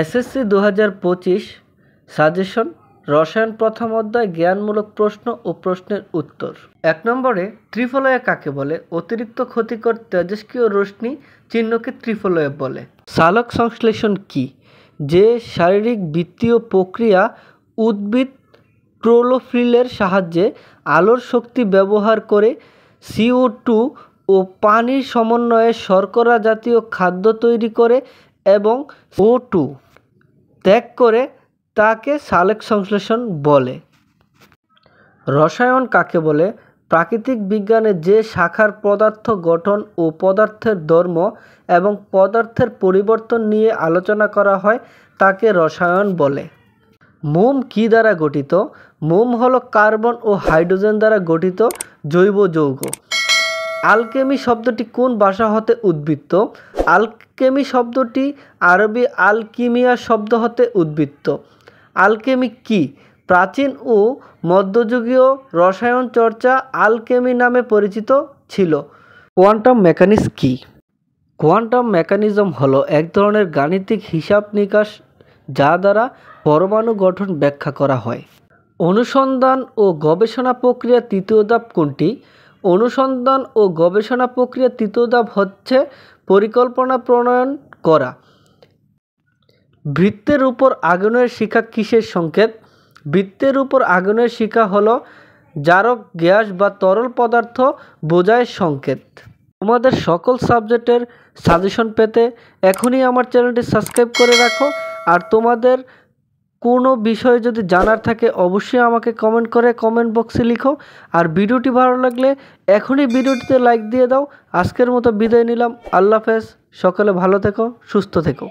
SSC 2025 suggestion রসায়ন প্রথম অধ্যায় জ্ঞানমূলক প্রশ্ন ও প্রশ্নের উত্তর। 1 নম্বরে ত্রিফলয়া কাকে বলে? অতিরিক্ত ক্ষতিকর তেজস্ক্রিয় রশ্মি চিহ্নকে ত্রিফলয়া বলে। সালোক সংশ্লেষণ কি? যে শারীরিক বৃত্তীয় প্রক্রিয়া উদ্ভিদ ক্লোরোফিলের সাহায্যে আলোর শক্তি ব্যবহার করে CO2 ও পানির সমন্বয়ে শর্করা জাতীয় খাদ্য তৈরি করে এবং O2 ত্যাগ করে তাকে সালোক সংশ্লেষণ বলে। রসায়ন কাকে বলে? প্রাকৃতিক বিজ্ঞানে যে শাখার পদার্থ গঠন ও পদার্থের ধর্ম এবং পদার্থের পরিবর্তন নিয়ে আলোচনা করা হয় তাকে রসায়ন বলে। মোম কি দ্বারা গঠিত? মোম হলো কার্বন ও হাইড্রোজেন দ্বারা গঠিত জৈব যৌগ। আলকেমি শব্দটি কোন ভাষা হতে উদ্বৃত্ত? আলকেমি শব্দটি আরবি আলকিমিয়া শব্দ হতে উদ্বৃত্ত। আলকেমি কি? প্রাচীন ও মধ্যযুগীয় রসায়ন চর্চা আলকেমি নামে পরিচিত ছিল। কোয়ান্টাম মেকানিক্স কি? কোয়ান্টাম মেকানিজম হলো এক ধরনের গাণিতিক হিসাব নিকাশ যা দ্বারা পরমাণু গঠন ব্যাখ্যা করা হয়। অনুসন্ধান ও গবেষণা প্রক্রিয়ার তৃতীয় ধাপ কোনটি? অনুসন্ধান ও গবেষণা প্রক্রিয়ার তৃতীয় ধাপ হচ্ছে পরিকল্পনা প্রণয়ন করা। বৃত্তের উপর আগুনের শিখা কিসের সংকেত? বৃত্তের উপর আগুনের শিখা হলো জারক গ্যাস বা তরল পদার্থ বোঝায় সংকেত। তোমাদের সকল সাবজেক্টের সাজেশন পেতে এখনই আমার চ্যানেলটি সাবস্ক্রাইব করে রাখো। আর তোমাদের কোনো বিষয় যদি জানার থাকে অবশ্যই আমাকে কমেন্ট করে কমেন্ট বক্সে লিখো। আর ভিডিওটি ভালো লাগলে এখনই ভিডিওটিতে লাইক দিয়ে দাও। আজকের মতো বিদায় নিলাম। আল্লাহ হাফেজ। সকলে ভালো থেকো, সুস্থ থেকো।